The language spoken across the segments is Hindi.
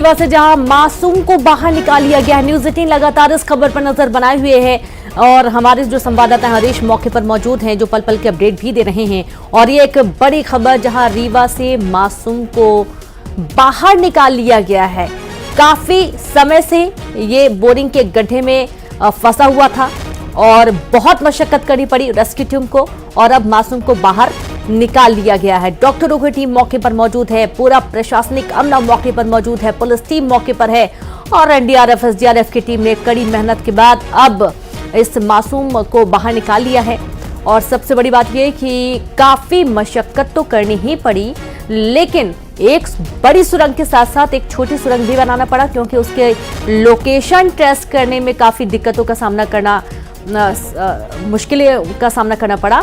से जहां मासूम को बाहर निकाल लिया गया है। न्यूज़ 18 लगातार इस खबर पर नजर बनाए हुए है और हमारे जो संवाददाता हरीश मौके पर मौजूद हैं, जो पल पल के अपडेट भी दे रहे हैं। और ये एक बड़ी खबर जहां रीवा से मासूम को बाहर निकाल लिया गया है। काफी समय से ये बोरिंग के गड्ढे में फंसा हुआ था और बहुत मशक्कत करनी पड़ी रेस्क्यू टीम को और अब मासूम को बाहर निकाल लिया गया है। डॉक्टरों की टीम मौके पर मौजूद है, पूरा प्रशासनिक अमला मौके पर मौजूद है, पुलिस टीम मौके पर है और एनडीआरएफ एसडीआरएफ की टीम ने कड़ी मेहनत के बाद अब इस मासूम को बाहर निकाल लिया है। और सबसे बड़ी बात यह कि काफी मशक्कत तो करनी ही पड़ी, लेकिन एक बड़ी सुरंग के साथ साथ एक छोटी सुरंग भी बनाना पड़ा, क्योंकि उसके लोकेशन टेस्ट करने में काफी दिक्कतों का सामना करना मुश्किलों का सामना करना पड़ा।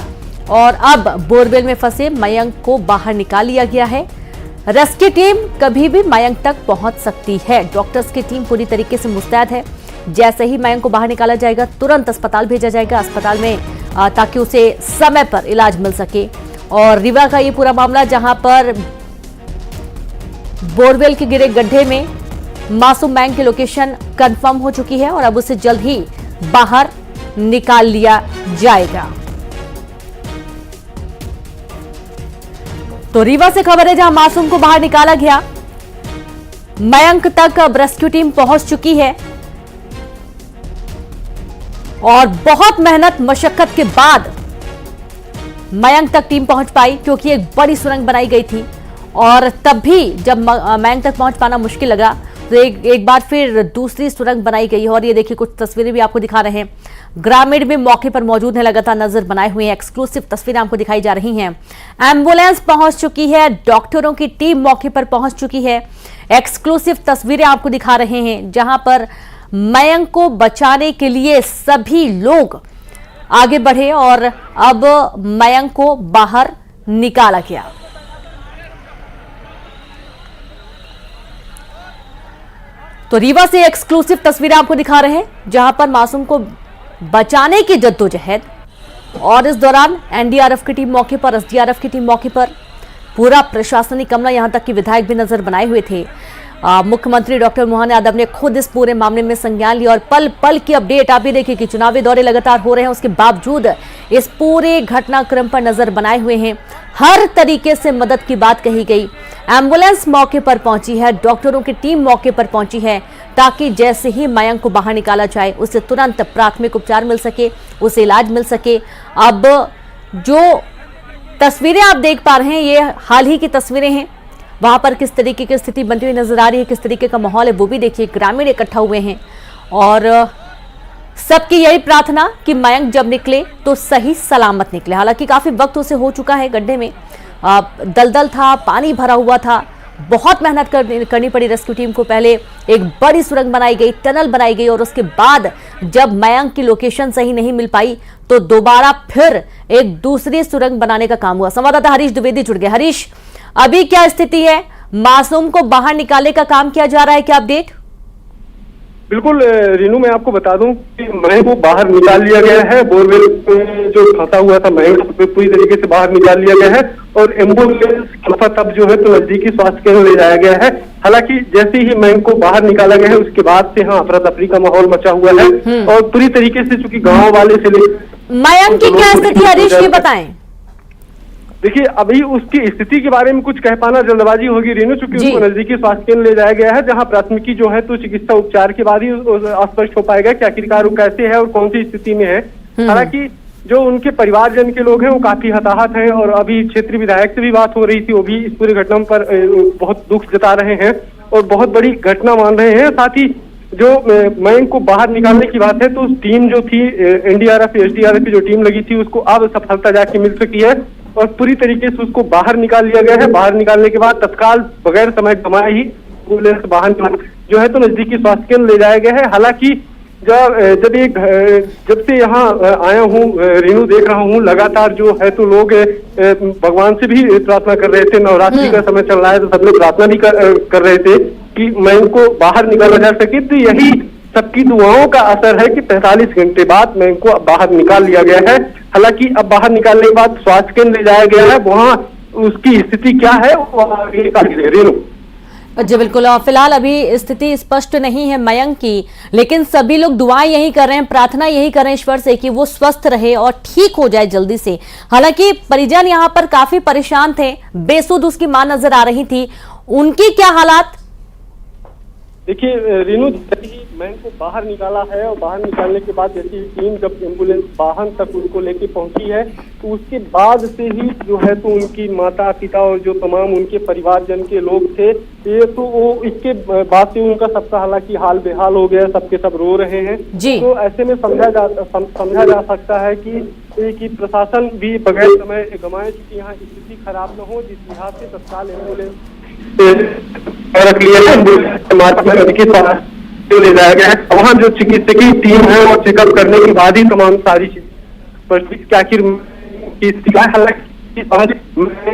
और अब बोरवेल में फंसे मयंक को बाहर निकाल लिया गया है। रेस्क्यू टीम कभी भी मयंक तक पहुंच सकती है। डॉक्टर्स की टीम पूरी तरीके से मुस्तैद है। जैसे ही मयंक को बाहर निकाला जाएगा तुरंत अस्पताल भेजा जाएगा, अस्पताल में ताकि उसे समय पर इलाज मिल सके। और रीवा का ये पूरा मामला, जहां पर बोरवेल के गिरे गड्ढे में मासूम मयंक की लोकेशन कंफर्म हो चुकी है और अब उसे जल्द ही बाहर निकाल लिया जाएगा। तो रीवा से खबर है जहां मासूम को बाहर निकाला गया। मयंक तक अब रेस्क्यू टीम पहुंच चुकी है और बहुत मेहनत मशक्कत के बाद मयंक तक टीम पहुंच पाई, क्योंकि एक बड़ी सुरंग बनाई गई थी। और तब भी जब मयंक तक पहुंच पाना मुश्किल लगा तो एक बार फिर दूसरी सुरंग बनाई गई। और ये देखिए, कुछ तस्वीरें भी आपको दिखा रहे हैं। ग्रामीण भी मौके पर मौजूद हैं, लगातार नजर बनाए हुए हैं। एक्सक्लूसिव तस्वीरें आपको दिखाई जा रही हैं। एम्बुलेंस पहुंच चुकी है, डॉक्टरों की टीम मौके पर पहुंच चुकी है। एक्सक्लूसिव तस्वीरें आपको दिखा रहे हैं, जहां पर मयंक को बचाने के लिए सभी लोग आगे बढ़े और अब मयंक को बाहर निकाला गया। तो रीवा से एक्सक्लूसिव तस्वीरें आपको दिखा रहे हैं, जहां पर मासूम को बचाने की जद्दोजहद और इस दौरान एनडीआरएफ की टीम मौके पर, एसडीआरएफ की टीम मौके पर, पूरा प्रशासनिक अमला, यहां तक कि विधायक भी नजर बनाए हुए थे। मुख्यमंत्री डॉक्टर मोहन यादव ने खुद इस पूरे मामले में संज्ञान लिया और पल पल की अपडेट आप ये देखिए कि चुनावी दौरे लगातार हो रहे हैं, उसके बावजूद इस पूरे घटनाक्रम पर नजर बनाए हुए हैं। हर तरीके से मदद की बात कही गई। एम्बुलेंस मौके पर पहुंची है, डॉक्टरों की टीम मौके पर पहुंची है, ताकि जैसे ही मयंक को बाहर निकाला जाए उसे तुरंत प्राथमिक उपचार मिल सके, उसे इलाज मिल सके। अब जो तस्वीरें आप देख पा रहे हैं, ये हाल ही की तस्वीरें हैं। वहां पर किस तरीके की स्थिति बनती हुई नजर आ रही है, किस तरीके का माहौल है, वो भी देखिए। ग्रामीण इकट्ठा हुए हैं और सबकी यही प्रार्थना कि मयंक जब निकले तो सही सलामत निकले। हालांकि काफी वक्त उसे हो चुका है, गड्ढे में दलदल था, पानी भरा हुआ था, बहुत मेहनत करनी पड़ी रेस्क्यू टीम को। पहले एक बड़ी सुरंग बनाई गई, टनल बनाई गई और उसके बाद जब मयंक की लोकेशन सही नहीं मिल पाई तो दोबारा फिर एक दूसरी सुरंग बनाने का काम हुआ। संवाददाता हरीश द्विवेदी जुड़ गए। हरीश, अभी क्या स्थिति है? मासूम को बाहर निकालने का काम किया जा रहा है, क्या अपडेट? बिल्कुल रीनू, मैं आपको बता दूं कि मयंक को बाहर निकाल लिया गया है। बोरवेल में जो फंसा हुआ था मयंक, पूरी तरीके से बाहर निकाल लिया गया है और एम्बुलेंस तब जो है तो नजदीकी स्वास्थ्य केंद्र ले जाया गया है। हालांकि जैसे ही मयंक को बाहर निकाला गया है उसके बाद से अफरा तफरी का माहौल मचा हुआ है और पूरी तरीके से चूंकि गाँव वाले से मयंक की क्या स्थिति हरीश, ये बताएं। देखिए, अभी उसकी स्थिति के बारे में कुछ कह पाना जल्दबाजी होगी रीनू, चूंकि उसको नजदीकी स्वास्थ्य केंद्र ले जाया गया है, जहां प्राथमिकी जो है तो चिकित्सा उपचार के बाद ही स्पष्ट हो पाएगा कि आखिरकार वो कैसे है और कौन सी स्थिति में है। हालांकि जो उनके परिवारजन के लोग हैं वो काफी हताहत हैं और अभी क्षेत्रीय विधायक से भी बात हो रही थी, वो भी इस पूरी घटना पर बहुत दुख जता रहे हैं और बहुत बड़ी घटना मान रहे हैं। साथ ही जो मयंक को बाहर निकालने की बात है तो उस टीम जो थी एनडीआरएफ एसडीआरएफ की जो टीम लगी थी उसको अब सफलता जाके मिल सकी है और पूरी तरीके से उसको बाहर निकाल लिया गया है। बाहर निकालने के बाद तत्काल बगैर समय गंवाए ही एम्बुलेंस बाहर जो है तो नजदीकी स्वास्थ्य केंद्र ले जाया गया है। हालांकि जब से यहाँ आया हूँ रीनू, देख रहा हूँ लगातार जो है तो लोग भगवान से भी प्रार्थना कर रहे थे। नवरात्रि का समय चल रहा है तो सब लोग प्रार्थना भी कर रहे थे कि मयंक को बाहर निकाला जा सके। तो यही सबकी दुआओं का असर है कि 45 घंटे बाद मयंक को बाहर निकाल लिया गया है। हालांकि अब बाहर निकालने के बाद स्वास्थ्य केंद्र ले जाया गया है, वहाँ उसकी स्थिति क्या है वो रीनू। जी बिल्कुल। और फिलहाल अभी स्थिति स्पष्ट नहीं है मयंक की, लेकिन सभी लोग दुआएं यही कर रहे हैं, प्रार्थना यही कर रहे हैं ईश्वर से कि वो स्वस्थ रहे और ठीक हो जाए जल्दी से। हालांकि परिजन यहाँ पर काफी परेशान थे, बेसुध उसकी मां नजर आ रही थी, उनकी क्या हालात? देखिए रेणु, जैसे ही मैन को बाहर निकाला है और बाहर निकालने के बाद जैसे ही टीम जब एम्बुलेंस वाहन तक उनको लेके पहुंची है, तो उसके बाद से ही जो है तो उनकी माता पिता और जो तमाम उनके परिवारजन के लोग थे, ये तो वो इसके बाद से उनका सबका हालांकि हाल बेहाल हो गया, सबके सब रो रहे हैं जी। तो ऐसे में समझा जा सकता है कि प्रशासन भी बगैर समय गंवाए, क्योंकि यहाँ स्थिति खराब न हो, जिस लिहाज से तत्काल एम्बुलेंस रख लिया है, ले जाया गया है। वहाँ जो चिकित्सकीय टीम है वो चेकअप करने के बाद ही तमाम सारी चीजें आखिर हालांकि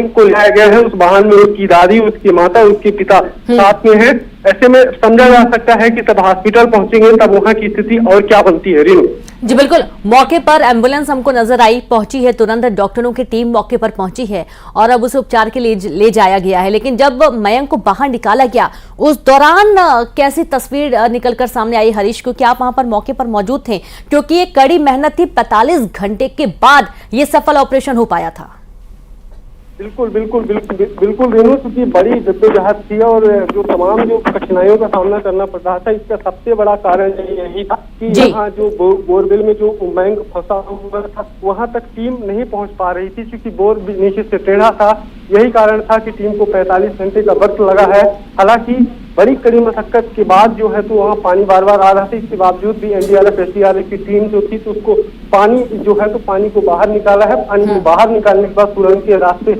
को लाया गया है, उस वाहन में उसकी दादी, उसकी माता, उसके पिता साथ में है। ऐसे में समझा जा सकता है कि तब हॉस्पिटल पहुंचेंगे तब वहाँ की स्थिति और क्या बनती है। रीनू जी बिल्कुल, मौके पर एम्बुलेंस हमको नजर आई, पहुंची है, तुरंत डॉक्टरों की टीम मौके पर पहुंची है और अब उसे उपचार के लिए ले जाया गया है। लेकिन जब मयंक को बाहर निकाला गया उस दौरान कैसी तस्वीर निकलकर सामने आई हरीश को? क्या आप वहां पर मौके पर मौजूद थे? क्योंकि ये कड़ी मेहनत थी, 45 घंटे के बाद ये सफल ऑपरेशन हो पाया था। बिल्कुल बिल्कुल बिल्कुल बिल्कुल रेणु, क्योंकि बड़ी जद्दोजहद थी और जो तमाम जो कठिनाइयों का सामना करना पड़ रहा था, इसका सबसे बड़ा कारण यही था कि यहाँ जो बोरवेल में जो मैंग फंसा हुआ था वहां तक टीम नहीं पहुंच पा रही थी, क्योंकि बोर नीचे से टेढ़ा था। यही कारण था कि टीम को 45 घंटे का वक्त लगा है। हालांकि बड़ी कड़ी मशक्कत के बाद जो है तो वहाँ पानी बार बार आ रहा था, इसके बावजूद भी एनडीआरएफ एसडीआरएफ की टीम जो थी तो उसको पानी जो है तो पानी को बाहर निकाला है। पानी को बाहर निकालने के बाद तुरंत के रास्ते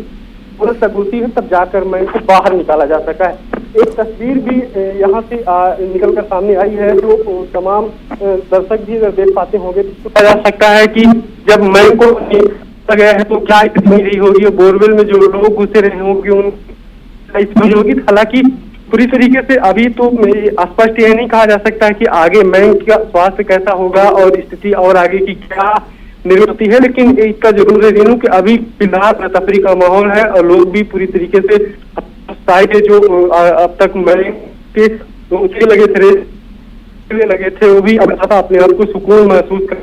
पुलिस तक होती है, तब जाकर मैं इनको बाहर निकाला जा सका है। एक तस्वीर भी यहाँ से निकल कर सामने आई है जो तमाम दर्शक भी देख पाते होंगे, जिसको कहा जा सकता है कि जब मैं को गया है तो क्या स्थिति रही होगी, बोरवेल में जो लोग घुसे रहे होंगे उनकी होगी। हालांकि पूरी तरीके से अभी तो स्पष्ट यह नहीं कहा जा सकता है कि आगे मैं का स्वास्थ्य कैसा होगा और स्थिति और आगे की क्या निर्णय होती है, लेकिन इसका जरूर है रेणु कि अभी फिलहाल तफरी का माहौल है और लोग भी पूरी तरीके से साइड जो अब तक मैं के ऊँचे लगे थे वो भी अब अपने आप को सुकून महसूस करने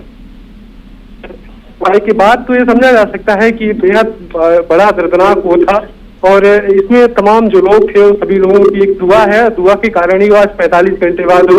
के बाद तो ये समझा जा सकता है कि बेहद बड़ा दर्दनाक वो था। और इसमें तमाम जो लोग थे उन सभी लोगों की एक दुआ है, दुआ के कारण ही आज 45 घंटे बाद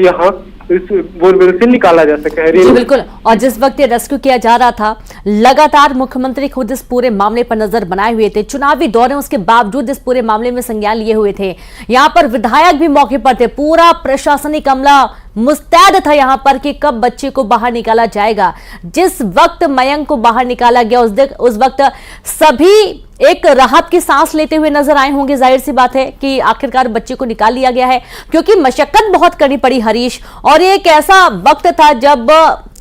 यहाँ इस बोरवेल से निकाला जा सका है। जी बिल्कुल। और जिस वक्त ये रेस्क्यू किया जा रहा था, लगातार मुख्यमंत्री खुद इस पूरे मामले पर नजर बनाए हुए थे, चुनावी दौर है उसके बावजूद इस पूरे मामले में संज्ञान लिए हुए थे। यहाँ पर विधायक भी मौके पर थे, पूरा प्रशासनिक अमला मुस्तैद था यहाँ पर कि कब बच्चे को बाहर निकाला जाएगा। जिस वक्त मयंक को बाहर निकाला गया उस वक्त सभी एक राहत की सांस लेते हुए नजर आए होंगे। जाहिर सी बात है कि आखिरकार बच्चे को निकाल लिया गया है, क्योंकि मशक्कत बहुत करनी पड़ी हरीश। और ये एक ऐसा वक्त था जब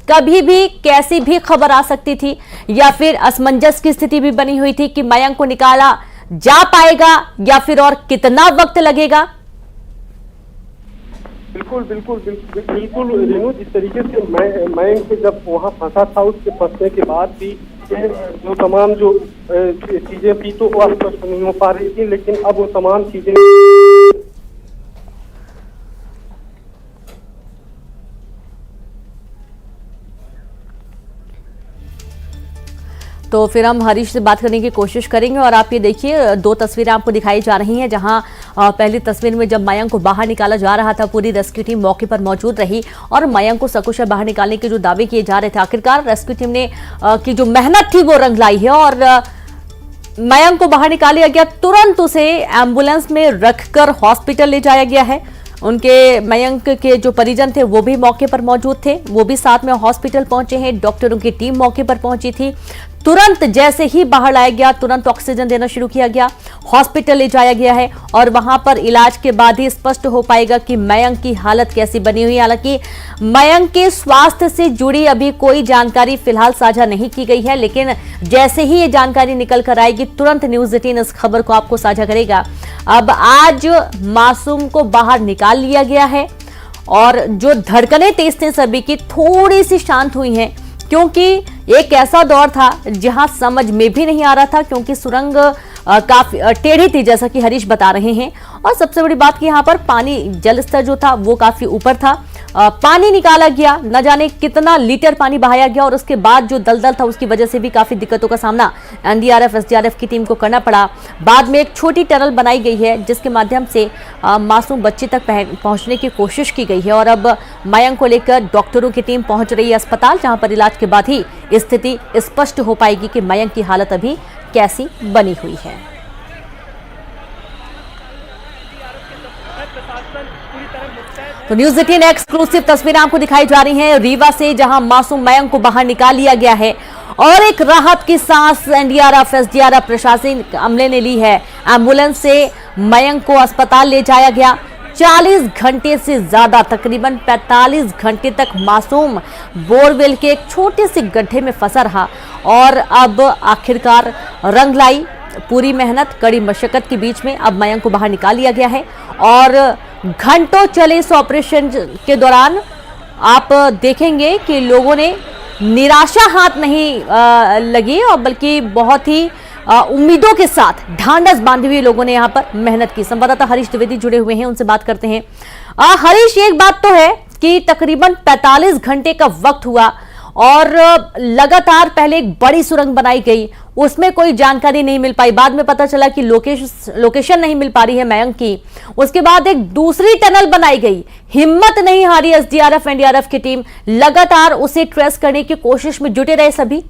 कभी भी कैसी भी खबर आ सकती थी या फिर असमंजस की स्थिति भी बनी हुई थी कि मयंक को निकाला जा पाएगा या फिर और कितना वक्त लगेगा। बिल्कुल बिल्कुल बिल्कुल बिल्कुल रेणु, जिस तरीके से मयंक जब वहाँ फंसा था उसके फंसने के बाद भी जो तमाम जो चीजें थी तो वो स्पष्ट नहीं हो पा रही थी, लेकिन अब वो तमाम चीजें तो फिर हम हरीश से बात करने की कोशिश करेंगे। और आप ये देखिए, दो तस्वीरें आपको दिखाई जा रही हैं, जहां पहली तस्वीर में जब मयंक को बाहर निकाला जा रहा था पूरी रेस्क्यू टीम मौके पर मौजूद रही और मयंक को सकुशल बाहर निकालने के जो दावे किए जा रहे थे, आखिरकार रेस्क्यू टीम ने की जो मेहनत थी वो रंग लाई है और मयंक को बाहर निकाल लिया गया। तुरंत उसे एम्बुलेंस में रखकर हॉस्पिटल ले जाया गया है। उनके मयंक के जो परिजन थे वो भी मौके पर मौजूद थे, वो भी साथ में हॉस्पिटल पहुंचे हैं। डॉक्टरों की टीम मौके पर पहुंची थी। तुरंत जैसे ही बाहर लाया गया तुरंत ऑक्सीजन देना शुरू किया गया, हॉस्पिटल ले जाया गया है और वहां पर इलाज के बाद ही स्पष्ट हो पाएगा कि मयंक की हालत कैसी बनी हुई है। हालांकि मयंक के स्वास्थ्य से जुड़ी अभी कोई जानकारी फिलहाल साझा नहीं की गई है, लेकिन जैसे ही ये जानकारी निकल कर आएगी तुरंत न्यूज़ 18 इस खबर को आपको साझा करेगा। अब आज मासूम को बाहर निकाल लिया गया है और जो धड़कनें तेज थी सभी की थोड़ी सी शांत हुई हैं, क्योंकि एक ऐसा दौर था जहां समझ में भी नहीं आ रहा था, क्योंकि सुरंग काफी टेढ़ी थी, जैसा कि हरीश बता रहे हैं। और सबसे बड़ी बात कि यहाँ पर पानी जल स्तर जो था वो काफी ऊपर था। पानी निकाला गया, न जाने कितना लीटर पानी बहाया गया, और उसके बाद जो दलदल था उसकी वजह से भी काफी दिक्कतों का सामना एनडीआरएफ एसडीआरएफ की टीम को करना पड़ा। बाद में एक छोटी टनल बनाई गई है जिसके माध्यम से मासूम बच्चे तक पहुंचने की कोशिश की गई है। और अब मयंक को लेकर डॉक्टरों की टीम पहुंच रही है अस्पताल, जहां पर इलाज के बाद ही स्थिति स्पष्ट हो पाएगी कि मयंक की हालत अभी कैसी बनी हुई है। तो न्यूज 18 एक्सक्लूसिव तस्वीरें आपको दिखाई जा रही हैं रीवा से, जहां मासूम मयंक को बाहर निकाल लिया गया है और एक राहत की सांस एनडीआरएफ एसडीआरएफ प्रशासनिक अमले ने ली है। एम्बुलेंस से मयंक को अस्पताल ले जाया गया। 40 घंटे से ज्यादा, तकरीबन 45 घंटे तक मासूम बोरवेल के एक छोटे से गड्ढे में फंसा रहा और अब आखिरकार रंग लाई। पूरी मेहनत, कड़ी मशक्कत के बीच में अब मयंक को बाहर निकाल लिया गया है और घंटों चले इस ऑपरेशन के दौरान आप देखेंगे कि लोगों ने निराशा हाथ नहीं लगी और बल्कि बहुत ही उम्मीदों के साथ ढांढस बांधे हुए लोगों ने यहाँ पर मेहनत की। संवाददाता हरीश द्विवेदी जुड़े हुए हैं, उनसे बात करते हैं। हरीश, एक बात तो है कि तकरीबन 45 घंटे का वक्त हुआ और लगातार पहले एक बड़ी सुरंग बनाई गई, उसमें कोई जानकारी नहीं मिल पाई। बाद में पता चला कि लोकेशन नहीं मिल पा रही है मयंक की। उसके बाद एक दूसरी टनल बनाई गई। हिम्मत नहीं हारी एसडीआरएफ एनडीआरएफ की टीम, लगातार उसे ट्रेस करने की कोशिश में जुटे रहे सभी।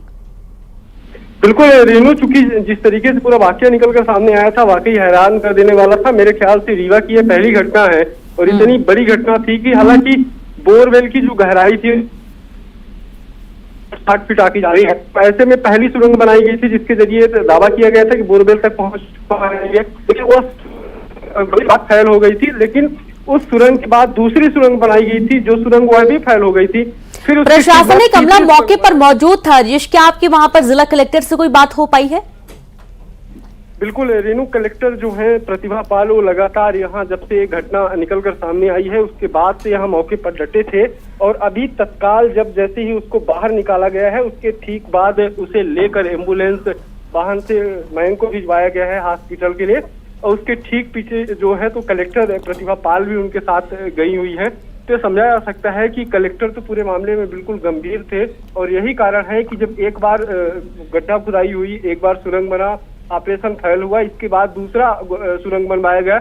बिल्कुल रेनू, चूंकि जिस तरीके से पूरा वाकया निकलकर सामने आया था वाकई हैरान कर देने वाला था। मेरे ख्याल से रीवा की यह पहली घटना है और इतनी बड़ी घटना थी कि हालांकि बोरवेल की जो गहराई थी 60 फीट आकी जा रही है, ऐसे में पहली सुरंग बनाई गई थी जिसके जरिए दावा किया गया था कि बोरवेल तक पहुंच पाएंगे, लेकिन वो बड़ी बात फैल हो गई थी। लेकिन उस सुरंग के बाद दूसरी सुरंग बनाई गई थी, जो सुरंग वह भी फैल हो गई थी। फिर प्रशासनिक अमला मौके पर मौजूद था। हरीश, क्या आपके वहां पर जिला कलेक्टर से कोई बात हो पाई है? बिल्कुल रेनू, कलेक्टर जो है प्रतिभा पाल, वो लगातार यहाँ जब से घटना निकलकर सामने आई है उसके बाद से यहाँ मौके पर डटे थे और अभी तत्काल जब जैसे ही उसको बाहर निकाला गया है उसके ठीक बाद उसे लेकर एम्बुलेंस वाहन से मयंक को भिजवाया गया है हॉस्पिटल के लिए। और उसके ठीक पीछे जो है तो कलेक्टर प्रतिभा पाल भी उनके साथ गई हुई है। तो समझा जा सकता है कि कलेक्टर तो पूरे मामले में बिल्कुल गंभीर थे और यही कारण है कि जब एक बार गड्ढा खुदाई हुई, एक बार सुरंग बना, ऑपरेशन फेल हुआ, इसके बाद दूसरा सुरंग बनवाया गया।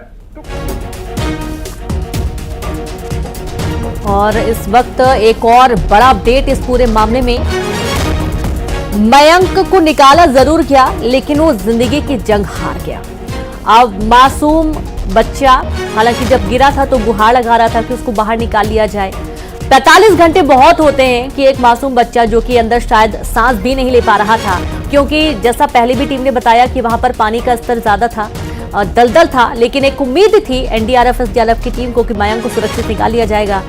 और इस वक्त एक और बड़ा अपडेट इस पूरे मामले में, मयंक को निकाला जरूर गया लेकिन वो जिंदगी की जंग हार गया। अब मासूम बच्चा, हालांकि जब गिरा था तो गुहार लगा रहा था कि उसको बाहर निकाल लिया जाए। 45 घंटे बहुत होते हैं कि एक मासूम बच्चा जो कि अंदर शायद सांस भी नहीं ले पा रहा था, क्योंकि जैसा पहले भी टीम ने बताया कि वहां पर पानी का स्तर ज्यादा था, दलदल था, लेकिन एक उम्मीद थी एनडीआरएफ एसडीआरएफ की टीम को कि मयंक को सुरक्षित निकाल लिया जाएगा।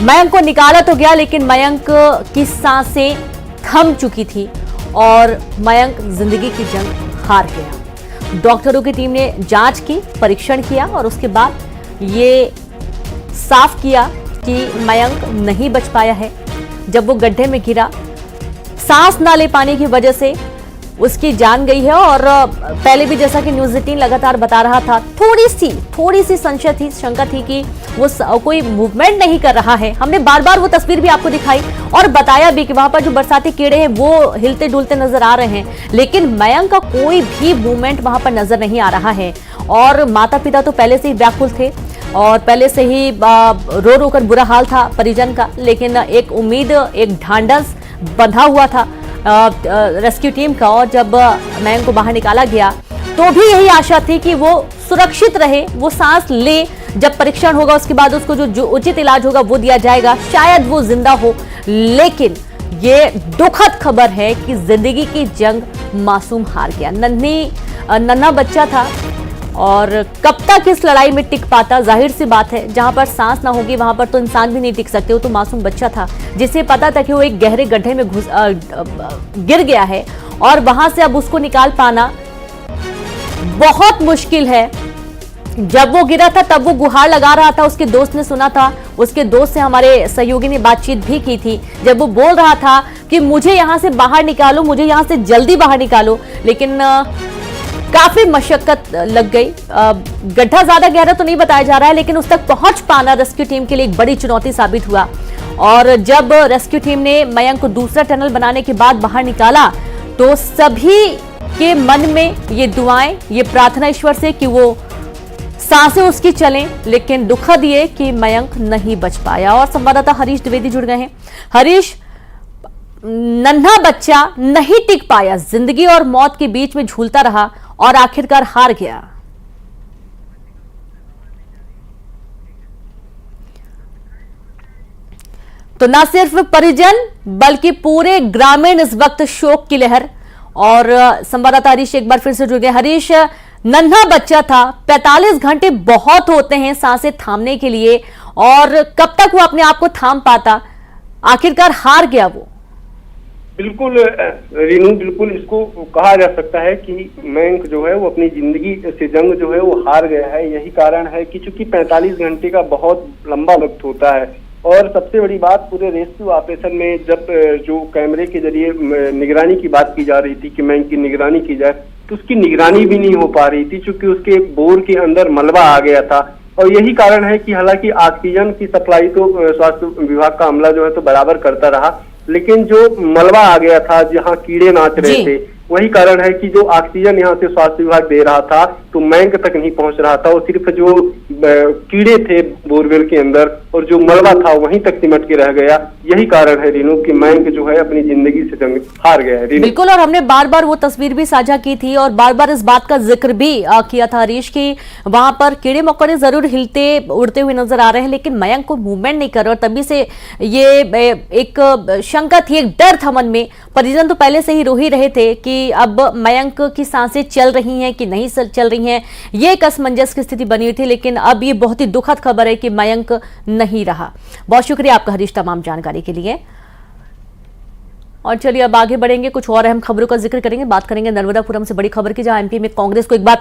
मयंक को निकाला तो गया लेकिन मयंक की सांसें थम चुकी थी और मयंक जिंदगी की जंग हार गया। डॉक्टरों की टीम ने जांच की, परीक्षण किया और उसके बाद ये साफ किया कि मयंक नहीं बच पाया है। जब वो गड्ढे में गिरा, सांस ना ले पाने की वजह से उसकी जान गई है। और पहले भी जैसा कि न्यूज 18 लगातार बता रहा था, थोड़ी सी संशय थी, शंका थी कि वो कोई मूवमेंट नहीं कर रहा है। हमने बार बार वो तस्वीर भी आपको दिखाई और बताया भी कि वहां पर जो बरसाती कीड़े हैं वो हिलते डुलते नजर आ रहे हैं, लेकिन मयंक का कोई भी मूवमेंट वहां पर नजर नहीं आ रहा है। और माता पिता तो पहले से ही व्याकुल थे और पहले से ही रो रो कर बुरा हाल था परिजन का, लेकिन एक उम्मीद, एक ढांढस बंधा हुआ था रेस्क्यू टीम का। और जब मयंक को बाहर निकाला गया तो भी यही आशा थी कि वो सुरक्षित रहे, वो सांस ले, जब परीक्षण होगा उसके बाद उसको जो उचित इलाज होगा वो दिया जाएगा, शायद वो जिंदा हो। लेकिन ये दुखद खबर है कि जिंदगी की जंग मासूम हार गया। नन्हा बच्चा था और कब तक इस लड़ाई में टिक पाता, जाहिर सी बात है जहां पर सांस ना होगी वहां पर तो इंसान भी नहीं टिक सकते। वो तो मासूम बच्चा था जिसे पता था कि वो एक गहरे गड्ढे में गिर गया है और वहां से अब उसको निकाल पाना बहुत मुश्किल है। जब वो गिरा था तब वो गुहार लगा रहा था, उसके दोस्त ने सुना था, उसके दोस्त से हमारे सहयोगी ने बातचीत भी की थी, जब वो बोल रहा था कि मुझे यहां से बाहर निकालो, मुझे यहां से जल्दी बाहर निकालो। लेकिन काफी मशक्कत लग गई। गड्ढा ज्यादा गहरा तो नहीं बताया जा रहा है, लेकिन उस तक पहुंच पाना रेस्क्यू टीम के लिए एक बड़ी चुनौती साबित हुआ। और जब रेस्क्यू टीम ने मयंक को दूसरा टनल बनाने के बाद बाहर निकाला तो सभी के मन में ये दुआएं, ये प्रार्थना ईश्वर से कि वो सांसें उसकी चलें, लेकिन दुखद ये कि मयंक नहीं बच पाया। और संवाददाता हरीश द्विवेदी जुड़ गए हैं। हरीश, नन्हा बच्चा नहीं टिक पाया, जिंदगी और मौत के बीच में झूलता रहा और आखिरकार हार गया। तो न सिर्फ परिजन बल्कि पूरे ग्रामीण इस वक्त शोक की लहर। और संवाददाता हरीश एक बार फिर से जुड़ गए। हरीश, नन्हा बच्चा था, 45 घंटे बहुत होते हैं सांसें थामने के लिए, और कब तक वो अपने आप को थाम पाता, आखिरकार हार गया वो। बिल्कुल रीनू, बिल्कुल इसको कहा जा सकता है कि मयंक जो है वो अपनी जिंदगी से जंग जो है वो हार गया है। यही कारण है कि चूंकि 45 घंटे का बहुत लंबा वक्त होता है, और सबसे बड़ी बात पूरे रेस्क्यू ऑपरेशन में जब जो कैमरे के जरिए निगरानी की बात की जा रही थी कि मयंक की निगरानी की जाए, तो उसकी निगरानी भी नहीं हो पा रही थी, क्योंकि उसके एक बोर के अंदर मलबा आ गया था। और यही कारण है कि हालांकि ऑक्सीजन की सप्लाई तो स्वास्थ्य विभाग का अमला जो है तो बराबर करता रहा, लेकिन जो मलबा आ गया था, जहाँ कीड़े नाच रहे थे, वही कारण है कि जो ऑक्सीजन यहाँ से स्वास्थ्य विभाग दे रहा था तो मयंक तक नहीं पहुंच रहा था। और सिर्फ जो कीड़े थे बोरवेल के अंदर और जो मलबा था वहीं तक सिमट के रह गया। यही कारण है रीनू कि मयंक जो है अपनी जिंदगी से जंग हार गया है। बिल्कुल, और हमने बार बार वो तस्वीर भी साझा की थी और बार बार इस बात का जिक्र भी किया था हरीश कि वहां पर कीड़े मकोड़े जरूर हिलते उड़ते हुए नजर आ रहे हैं, लेकिन मयंक को मूवमेंट नहीं कर रहा। और तभी से ये एक शंका थी, एक डर था मन में। परिजन तो पहले से ही रो ही रहे थे कि अब मयंक की सांसें चल रही हैं कि नहीं चल रही हैं, ये एक असमंजस की स्थिति बनी हुई थी। लेकिन अब ये बहुत ही दुखद खबर है कि मयंक नहीं रहा। बहुत शुक्रिया आपका हरीश तमाम जानकारी के लिए। और चलिए अब आगे बढ़ेंगे, कुछ और अहम खबरों का जिक्र करेंगे, बात करेंगे नर्मदापुरम से बड़ी खबर की, जहां एमपी में कांग्रेस को एक बार